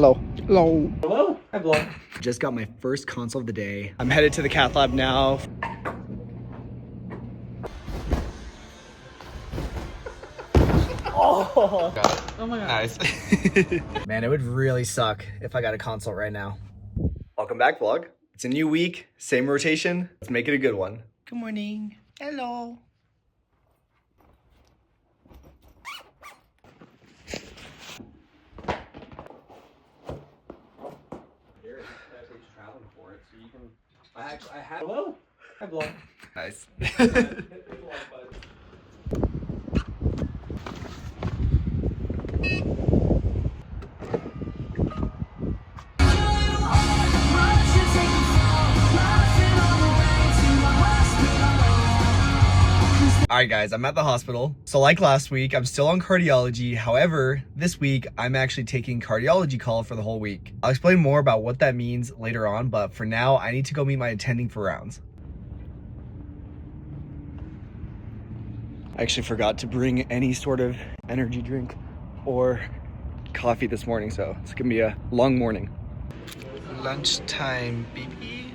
Hello. Hello. Hello. Hi, vlog. Just got my first consult of the day. I'm headed to the cath lab now. Oh. Got it. Oh my god. Nice. Man, it would really suck if I got a consult right now. Welcome back, vlog. It's a new week, same rotation. Let's make it a good one. Good morning. Hello. I had. Hello. Hi, vlog. Nice. Alright guys, I'm at the hospital. So like last week, I'm still on cardiology. However, this week, I'm actually taking cardiology call for the whole week. I'll explain more about what that means later on, but for now, I need to go meet my attending for rounds. I actually forgot to bring any sort of energy drink or coffee this morning, so it's gonna be a long morning. Lunchtime, baby.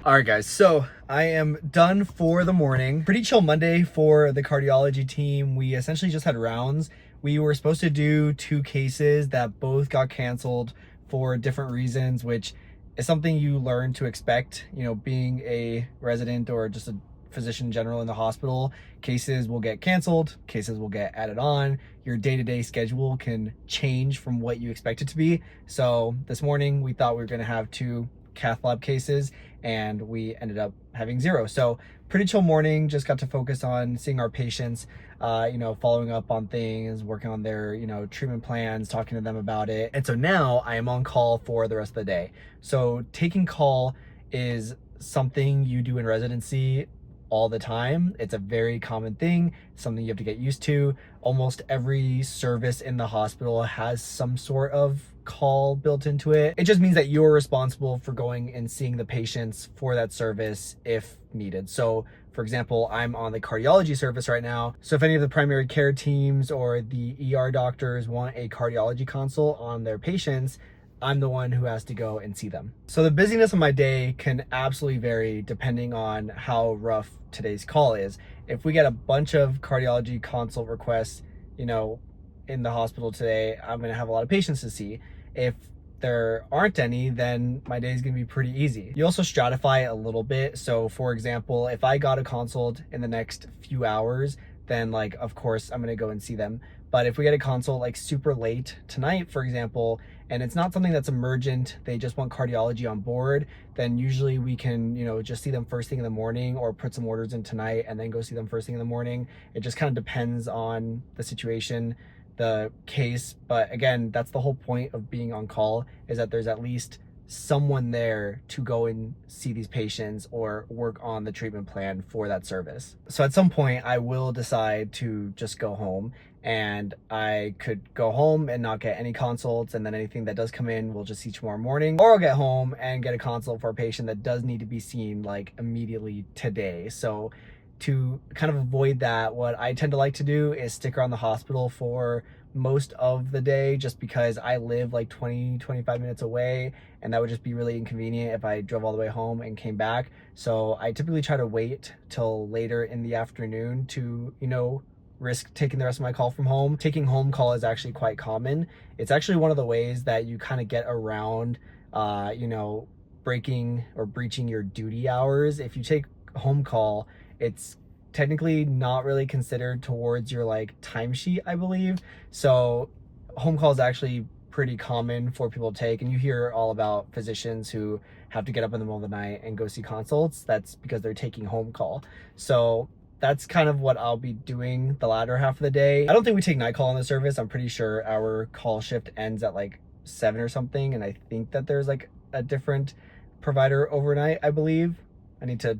All right, guys, so I am done for the morning. Pretty chill Monday for the cardiology team. We essentially just had rounds. We were supposed to do 2 cases that both got canceled for different reasons, which is something you learn to expect, you know, being a resident or just a physician in general in the hospital. Cases will get canceled, cases will get added on. Your day-to-day schedule can change from what you expect it to be. So this morning we thought we were gonna have 2 cath lab cases and we ended up having 0. So pretty chill morning, just got to focus on seeing our patients, you know, following up on things, working on their, you know, treatment plans, talking to them about it. And so now I am on call for the rest of the day. So taking call is something you do in residency all the time. It's a very common thing, something you have to get used to. Almost every service in the hospital has some sort of call built into it. It just means that you're responsible for going and seeing the patients for that service if needed. So for example, I'm on the cardiology service right now. So if any of the primary care teams or the ER doctors want a cardiology consult on their patients, I'm the one who has to go and see them. So the busyness of my day can absolutely vary depending on how rough today's call is. If we get a bunch of cardiology consult requests, you know, in the hospital today, I'm gonna have a lot of patients to see. If there aren't any, then my day is gonna be pretty easy. You also stratify it a little bit. So for example, if I got a consult in the next few hours, then like, of course, I'm gonna go and see them. But if we get a consult like super late tonight, for example, and it's not something that's emergent, they just want cardiology on board, then usually we can, you know, just see them first thing in the morning or put some orders in tonight and then go see them first thing in the morning. It just kind of depends on the situation, the case. But again, that's the whole point of being on call, is that there's at least someone there to go and see these patients or work on the treatment plan for that service. So at some point I will decide to just go home, and I could go home and not get any consults, and then anything that does come in we'll just see tomorrow morning, or I'll get home and get a consult for a patient that does need to be seen like immediately today. So to kind of avoid that, what I tend to like to do is stick around the hospital for most of the day, just because I live like 20-25 minutes away, and that would just be really inconvenient if I drove all the way home and came back. So I typically try to wait till later in the afternoon to, you know, risk taking the rest of my call from home. Taking home call is actually quite common. It's actually one of the ways that you kind of get around, you know, breaking or breaching your duty hours. If you take home call, it's technically not really considered towards your like timesheet, I believe. So home call is actually pretty common for people to take, and you hear all about physicians who have to get up in the middle of the night and go see consults. That's because they're taking home call. So that's kind of what I'll be doing the latter half of the day. I don't think we take night call on the service. I'm pretty sure our call shift ends at like 7 or something, and I think that there's like a different provider overnight, I believe. I need to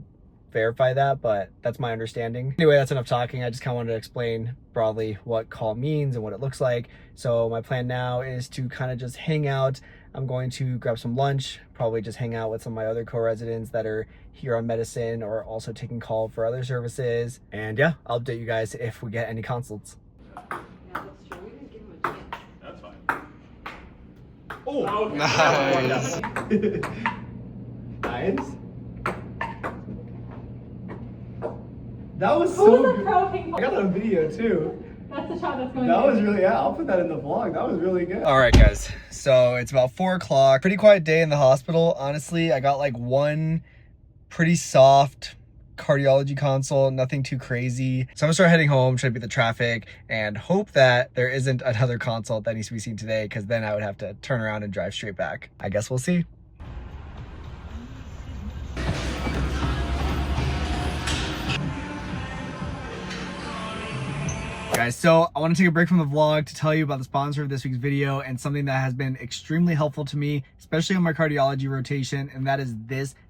verify that, but that's my understanding. Anyway, that's enough talking. I just kind of wanted to explain broadly what call means and what it looks like. So my plan now is to kind of just hang out. I'm going to grab some lunch, probably just hang out with some of my other co-residents that are here on medicine or also taking call for other services. And yeah, I'll update you guys if we get any consults. Yeah, that's true. We didn't give him a chance. That's fine. Oh, Nice. Nice. That was Who so was a good. pro ping I pong? got that on video too. That's the shot that's going That in. was really, yeah, I'll put that in the vlog. That was really good. All right, guys. So it's about 4 o'clock. Pretty quiet day in the hospital. Honestly, I got like one pretty soft cardiology consult, nothing too crazy. So I'm gonna start heading home, try to beat the traffic, and hope that there isn't another consult that needs to be seen today, because then I would have to turn around and drive straight back. I guess we'll see. Guys, so I want to take a break from the vlog to tell you about the sponsor of this week's video and something that has been extremely helpful to me, especially on my cardiology rotation, and that is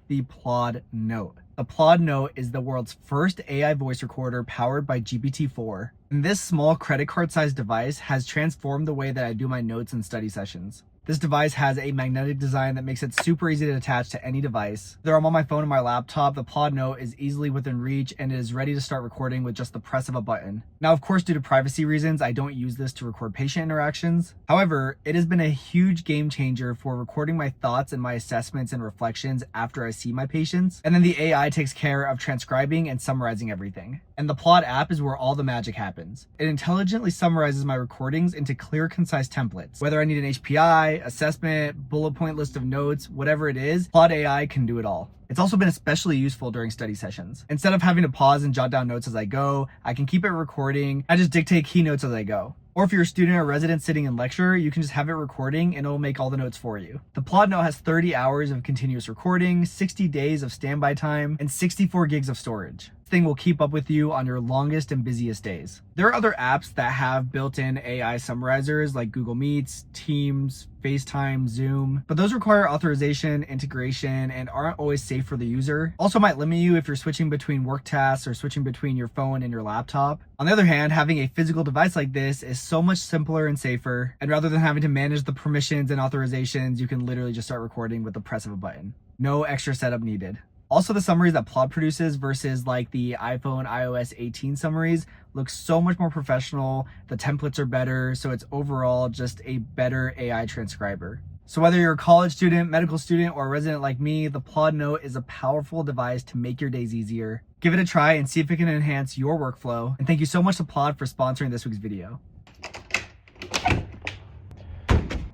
the Plod Note. The Plod Note is the world's first AI voice recorder powered by GPT-4. And this small credit card sized device has transformed the way that I do my notes and study sessions. This device has a magnetic design that makes it super easy to attach to any device. Whether I'm on my phone or my laptop, the Plod Note is easily within reach and it is ready to start recording with just the press of a button. Now, of course, due to privacy reasons, I don't use this to record patient interactions. However, it has been a huge game changer for recording my thoughts and my assessments and reflections after I see my patients. And then the AI takes care of transcribing and summarizing everything. And the Plod app is where all the magic happens. It intelligently summarizes my recordings into clear, concise templates. Whether I need an HPI, assessment, bullet point list of notes, whatever it is, Plod AI can do it all. It's also been especially useful during study sessions. Instead of having to pause and jot down notes as I go, I can keep it recording. I just dictate key notes as I go. Or if you're a student or resident sitting in lecture, you can just have it recording and it'll make all the notes for you. The Plod Note has 30 hours of continuous recording, 60 days of standby time, and 64 gigs of storage. This thing will keep up with you on your longest and busiest days. There are other apps that have built-in AI summarizers like Google Meets, Teams, FaceTime, Zoom, but those require authorization, integration, and aren't always safe for the user. Also might limit you if you're switching between work tasks or switching between your phone and your laptop. On the other hand, having a physical device like this is so much simpler and safer, and rather than having to manage the permissions and authorizations, you can literally just start recording with the press of a button. No extra setup needed. Also, the summaries that Plod produces versus like the iPhone iOS 18 summaries look so much more professional. The templates are better, so it's overall just a better AI transcriber. So whether you're a college student, medical student, or a resident like me, the Plod Note is a powerful device to make your days easier. Give it a try and see if it can enhance your workflow. And thank you so much to Plod for sponsoring this week's video.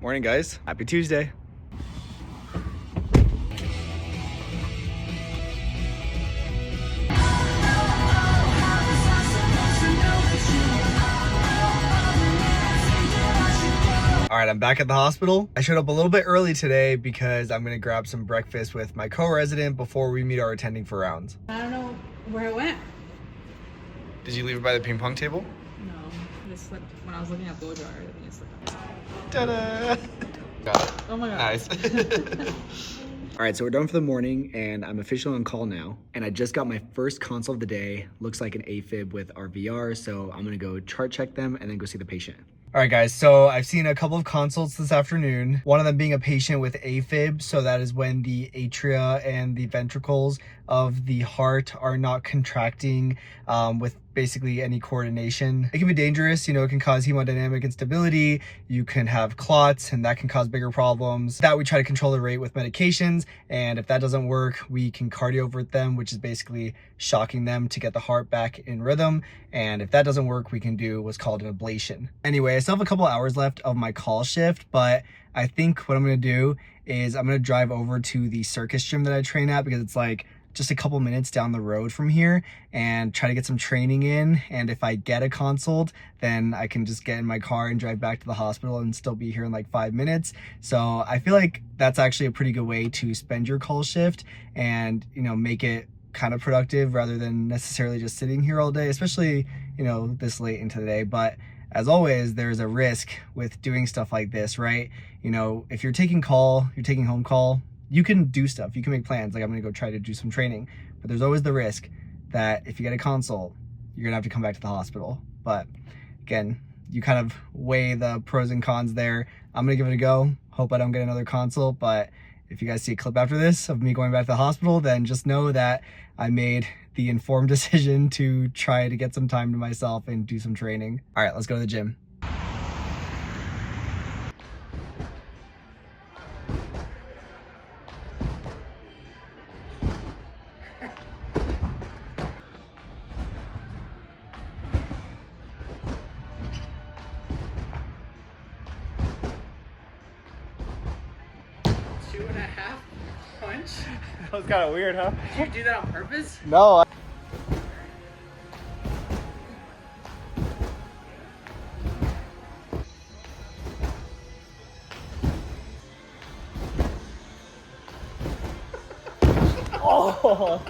Morning, guys. Happy Tuesday. All right, I'm back at the hospital. I showed up a little bit early today because I'm gonna grab some breakfast with my co-resident before we meet our attending for rounds. I don't know where it went. Did you leave it by the ping pong table? No, it just slipped. When I was looking at blow dryer, I think it slipped. Ta-da! Got it. Oh my god. Nice. All right, so we're done for the morning and I'm officially on call now. And I just got my first consult of the day. Looks like an AFib with our VR, so I'm gonna go chart check them and then go see the patient. All right, guys, so I've seen a couple of consults this afternoon, one of them being a patient with AFib. So that is when the atria and the ventricles of the heart are not contracting with basically any coordination. It can be dangerous, you know, it can cause hemodynamic instability. You can have clots and that can cause bigger problems. That we try to control the rate with medications. And if that doesn't work, we can cardiovert them, which is basically shocking them to get the heart back in rhythm. And if that doesn't work, we can do what's called an ablation. Anyway, I still have a couple hours left of my call shift, but I think what I'm gonna do is I'm gonna drive over to the circus gym that I train at because it's like just a couple minutes down the road from here and try to get some training in. And if I get a consult, then I can just get in my car and drive back to the hospital and still be here in like 5 minutes. So I feel like that's actually a pretty good way to spend your call shift and, you know, make it kind of productive rather than necessarily just sitting here all day, especially, you know, this late into the day. But as always, there's a risk with doing stuff like this, right? You know, if you're taking home call, you can do stuff, you can make plans, like I'm gonna go try to do some training, but there's always the risk that if you get a consult, you're gonna have to come back to the hospital. But again, you kind of weigh the pros and cons there. I'm gonna give it a go. Hope I don't get another consult, but if you guys see a clip after this of me going back to the hospital, then just know that I made the informed decision to try to get some time to myself and do some training. All right, let's go to the gym. 2.5 punch? That was kind of weird, huh? Did you do that on purpose? No. Oh.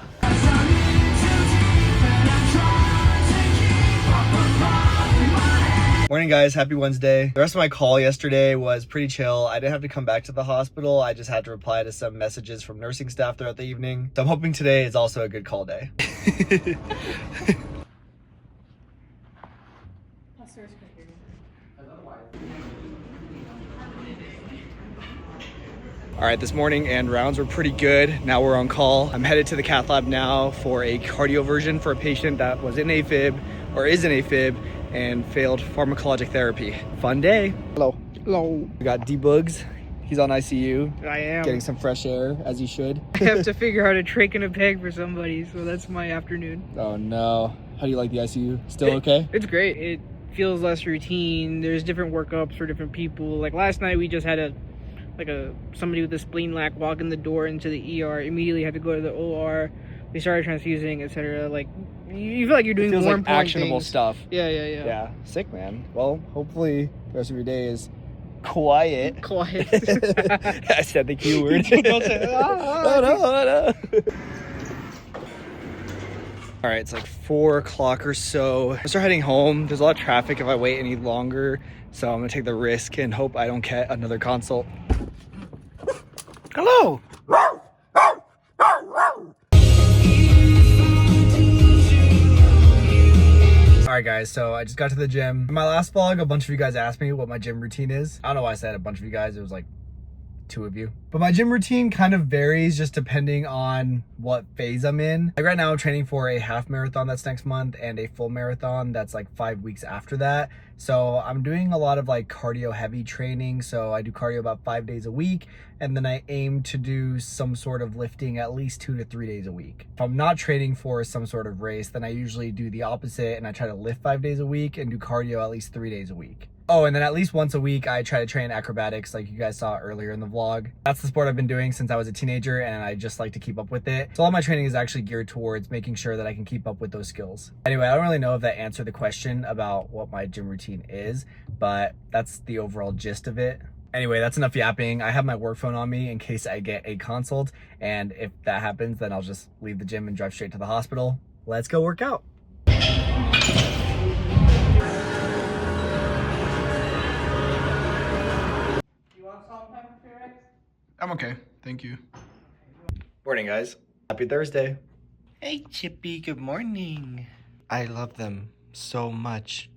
Morning guys, happy Wednesday. The rest of my call yesterday was pretty chill. I didn't have to come back to the hospital. I just had to reply to some messages from nursing staff throughout the evening. So I'm hoping today is also a good call day. All right, this morning and rounds were pretty good. Now we're on call. I'm headed to the cath lab now for a cardioversion for a patient that was in AFib or is in AFib and failed pharmacologic therapy. Fun day. Hello. Hello. We got D-Bugs. He's on ICU. I am. Getting some fresh air, as you should. I have to figure out a trach and a peg for somebody, so that's my afternoon. Oh no. How do you like the ICU? Still okay? It's great. It feels less routine. There's different workups for different people. Like last night we just had somebody with a spleen lac walk in the door into the ER, immediately had to go to the OR. They started transfusing, etc. Like you feel like you're doing Feels more like important actionable things. stuff. Yeah. Yeah. Sick, man. Well, hopefully the rest of your day is quiet. Quiet. I said the Q word. Don't say, no. All right, it's like 4 o'clock or so. I start heading home. There's a lot of traffic if I wait any longer, so I'm gonna take the risk and hope I don't get another consult. Hello. Alright guys, so I just got to the gym. In my last vlog, a bunch of you guys asked me what my gym routine is. I don't know why I said a bunch of you guys, it was like 2 of you. But my gym routine kind of varies just depending on what phase I'm in. Like right now I'm training for a half marathon that's next month and a full marathon that's like 5 weeks after that. So I'm doing a lot of like cardio heavy training. So I do cardio about 5 days a week. And then I aim to do some sort of lifting at least 2 to 3 days a week. If I'm not training for some sort of race, then I usually do the opposite and I try to lift 5 days a week and do cardio at least 3 days a week. Oh, and then at least once a week, I try to train acrobatics like you guys saw earlier in the vlog. That's the sport I've been doing since I was a teenager and I just like to keep up with it. So all my training is actually geared towards making sure that I can keep up with those skills. Anyway, I don't really know if that answered the question about what my gym routine is, but that's the overall gist of it. Anyway, that's enough yapping. I have my work phone on me in case I get a consult. And if that happens, then I'll just leave the gym and drive straight to the hospital. Let's go work out. I'm okay, thank you. Morning, guys. Happy Thursday. Hey, Chippy, good morning. I love them so much.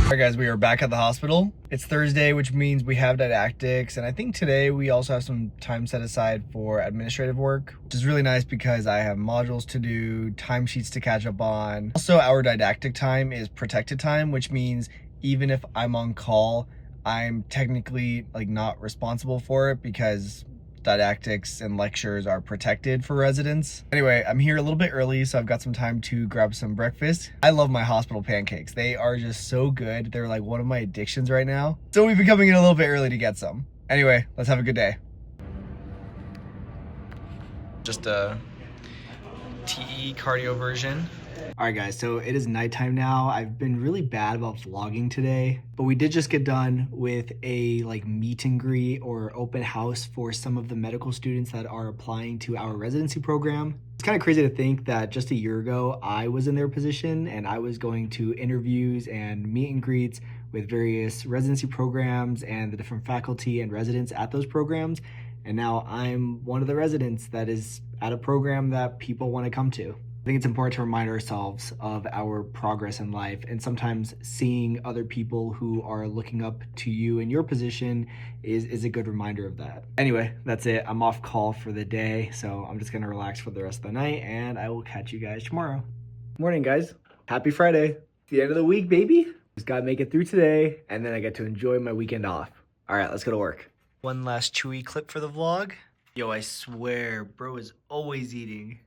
Alright guys, we are back at the hospital. It's Thursday, which means we have didactics, and I think today we also have some time set aside for administrative work, which is really nice because I have modules to do, timesheets to catch up on. Also, our didactic time is protected time, which means even if I'm on call, I'm technically like not responsible for it because didactics and lectures are protected for residents. Anyway, I'm here a little bit early, so I've got some time to grab some breakfast. I love my hospital pancakes. They are just so good. They're like one of my addictions right now. So we've been coming in a little bit early to get some. Anyway, let's have a good day. Just a TE cardio version. All right guys, so it is nighttime now. I've been really bad about vlogging today, but we did just get done with a like meet and greet or open house for some of the medical students that are applying to our residency program. It's kind of crazy to think that just a year ago, I was in their position and I was going to interviews and meet and greets with various residency programs and the different faculty and residents at those programs. And now I'm one of the residents that is at a program that people want to come to. I think it's important to remind ourselves of our progress in life, and sometimes seeing other people who are looking up to you in your position is a good reminder of that. Anyway, that's it. I'm off call for the day, so I'm just gonna relax for the rest of the night, and I will catch you guys tomorrow. Morning, guys. Happy Friday. It's the end of the week, baby. Just gotta make it through today, and then I get to enjoy my weekend off. All right, let's go to work. One last chewy clip for the vlog. Yo, I swear, bro is always eating.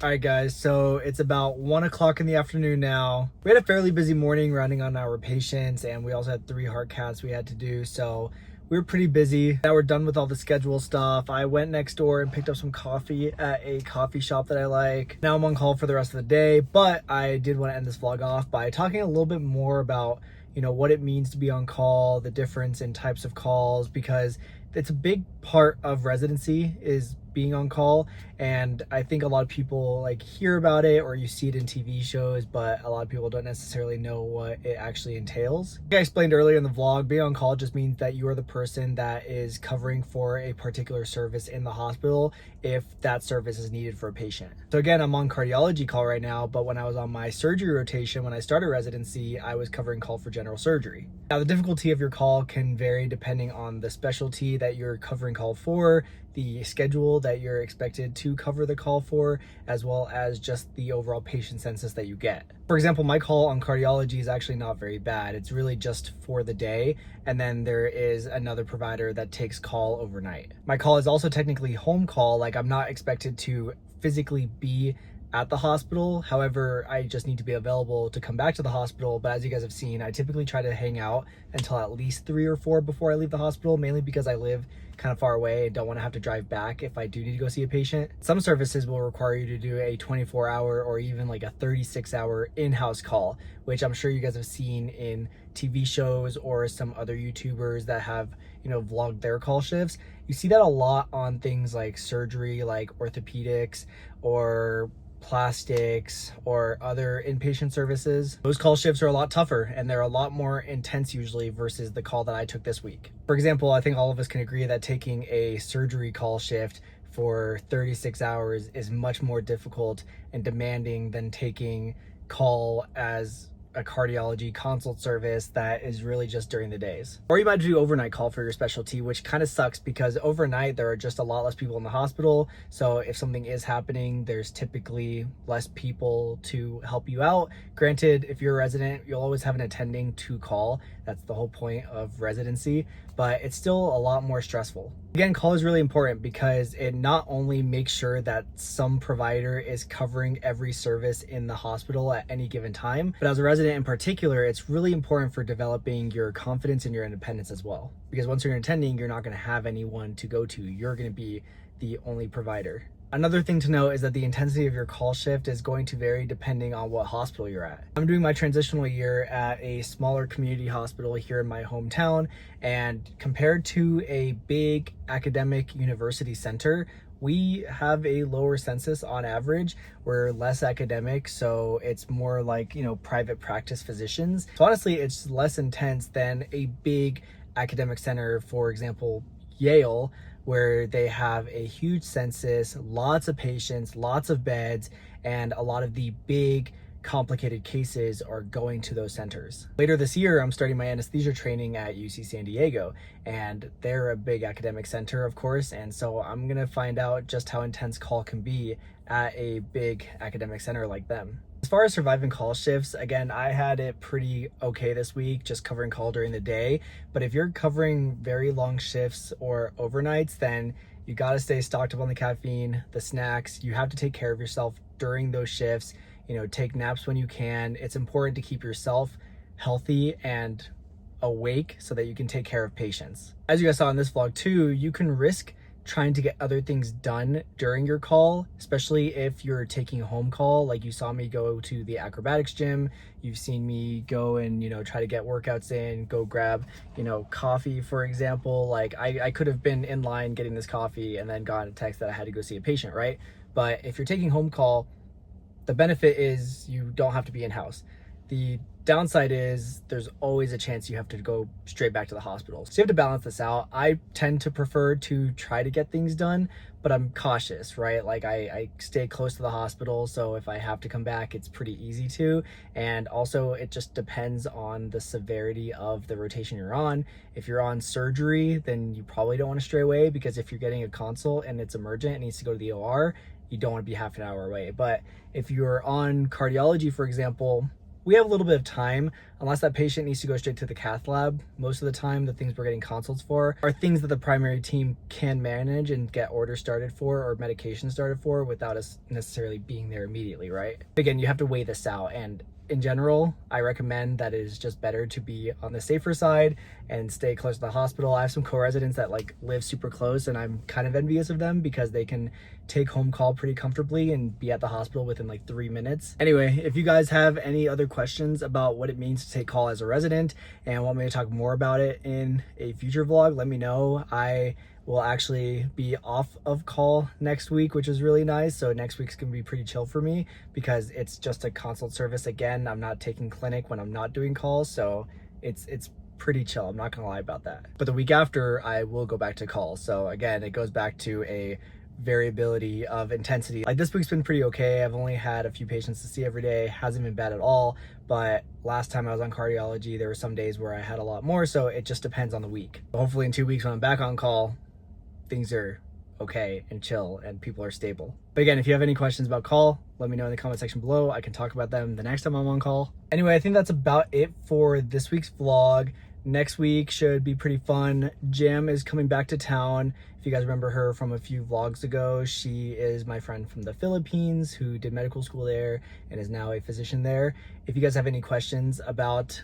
All right, guys, so it's about 1 o'clock in the afternoon now. We had a fairly busy morning rounding on our patients, and we also had 3 heart caths we had to do, so we were pretty busy. Now we're done with all the schedule stuff. I went next door and picked up some coffee at a coffee shop that I like. Now I'm on call for the rest of the day, but I did want to end this vlog off by talking a little bit more about, you know, what it means to be on call, the difference in types of calls, because it's a big part of residency is being on call, and I think a lot of people like hear about it or you see it in TV shows, but a lot of people don't necessarily know what it actually entails. Like I explained earlier in the vlog, being on call just means that you are the person that is covering for a particular service in the hospital if that service is needed for a patient. So again, I'm on cardiology call right now, but when I was on my surgery rotation when I started residency, I was covering call for general surgery. Now the difficulty of your call can vary depending on the specialty that you're covering call for, the schedule that you're expected to cover the call for, as well as just the overall patient census that you get. For example, my call on cardiology is actually not very bad. It's really just for the day, and then there is another provider that takes call overnight. My call is also technically home call, like I'm not expected to physically be at the hospital. However, I just need to be available to come back to the hospital. But as you guys have seen, I typically try to hang out until at least 3 or 4 before I leave the hospital, mainly because I live kind of far away and don't want to have to drive back if I do need to go see a patient. Some services will require you to do a 24-hour or even like a 36-hour in-house call, which I'm sure you guys have seen in TV shows or some other YouTubers that have, you know, vlogged their call shifts. You see that a lot on things like surgery, like orthopedics or plastics or other inpatient services. Those call shifts are a lot tougher and they're a lot more intense usually versus the call that I took this week. For example, I think all of us can agree that taking a surgery call shift for 36 hours is much more difficult and demanding than taking call as a cardiology consult service that is really just during the days. Or you might do overnight call for your specialty, which kind of sucks because overnight there are just a lot less people in the hospital. So if something is happening, there's typically less people to help you out. Granted, if you're a resident, you'll always have an attending to call. That's the whole point of residency, but it's still a lot more stressful. Again, call is really important because it not only makes sure that some provider is covering every service in the hospital at any given time, but as a resident in particular, it's really important for developing your confidence and your independence as well. Because once you're an attending, you're not going to have anyone to go to. You're going to be the only provider. Another thing to note is that the intensity of your call shift is going to vary depending on what hospital you're at. I'm doing my transitional year at a smaller community hospital here in my hometown, and compared to a big academic university center, we have a lower census on average. We're less academic, so it's more like, you know, private practice physicians. So honestly, it's less intense than a big academic center, for example, Yale, where they have a huge census, lots of patients, lots of beds, and a lot of the big complicated cases are going to those centers. Later this year, I'm starting my anesthesia training at UC San Diego, and they're a big academic center, of course, and so I'm gonna find out just how intense call can be at a big academic center like them. As far as surviving call shifts, again, I had it pretty okay this week, just covering call during the day. But if you're covering very long shifts or overnights, then you gotta stay stocked up on the caffeine, the snacks. You have to take care of yourself during those shifts. You know, take naps when you can. It's important to keep yourself healthy and awake so that you can take care of patients. As you guys saw in this vlog too, you can risk trying to get other things done during your call, especially if you're taking a home call. Like you saw me go to the acrobatics gym, you've seen me go and, you know, try to get workouts in, go grab, you know, coffee, for example. Like I could have been in line getting this coffee and then gotten a text that I had to go see a patient, right? But if you're taking home call, the benefit is you don't have to be in-house. The Downside is there's always a chance you have to go straight back to the hospital. So you have to balance this out. I tend to prefer to try to get things done, but I'm cautious, right? Like I stay close to the hospital, so if I have to come back, it's pretty easy to. And also it just depends on the severity of the rotation you're on. If you're on surgery, then you probably don't want to stray away, because if you're getting a consult and it's emergent and needs to go to the OR, you don't want to be half an hour away. But if you're on cardiology, for example, we have a little bit of time, unless that patient needs to go straight to the cath lab. Most of the time, the things we're getting consults for are things that the primary team can manage and get orders started for or medication started for without us necessarily being there immediately, right? Again, you have to weigh this out, and in general, I recommend that it is just better to be on the safer side and stay close to the hospital. I have some co-residents that like live super close, and I'm kind of envious of them because they can take home call pretty comfortably and be at the hospital within like 3 minutes. Anyway, if you guys have any other questions about what it means to take call as a resident and want me to talk more about it in a future vlog, let me know. I will actually be off of call next week, which is really nice. So next week's gonna be pretty chill for me because it's just a consult service again. I'm not taking clinic when I'm not doing calls, so it's pretty chill. I'm not gonna lie about that. But the week after, I will go back to calls. So again, it goes back to a variability of intensity. Like this week's been pretty okay. I've only had a few patients to see every day. Hasn't been bad at all. But last time I was on cardiology, there were some days where I had a lot more. So it just depends on the week. Hopefully in 2 weeks when I'm back on call, things are okay and chill and people are stable. But again, if you have any questions about call, let me know in the comment section below. I can talk about them the next time I'm on call. Anyway, I think that's about it for this week's vlog. Next week should be pretty fun. Jam is coming back to town. If you guys remember her from a few vlogs ago, she is my friend from the Philippines who did medical school there and is now a physician there. If you guys have any questions about,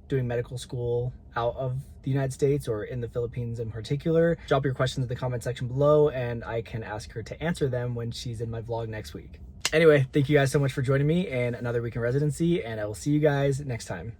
doing medical school out of the United States or in the Philippines in particular, drop your questions in the comment section below and I can ask her to answer them when she's in my vlog next week. Anyway, thank you guys so much for joining me in another week in residency, and I will see you guys next time.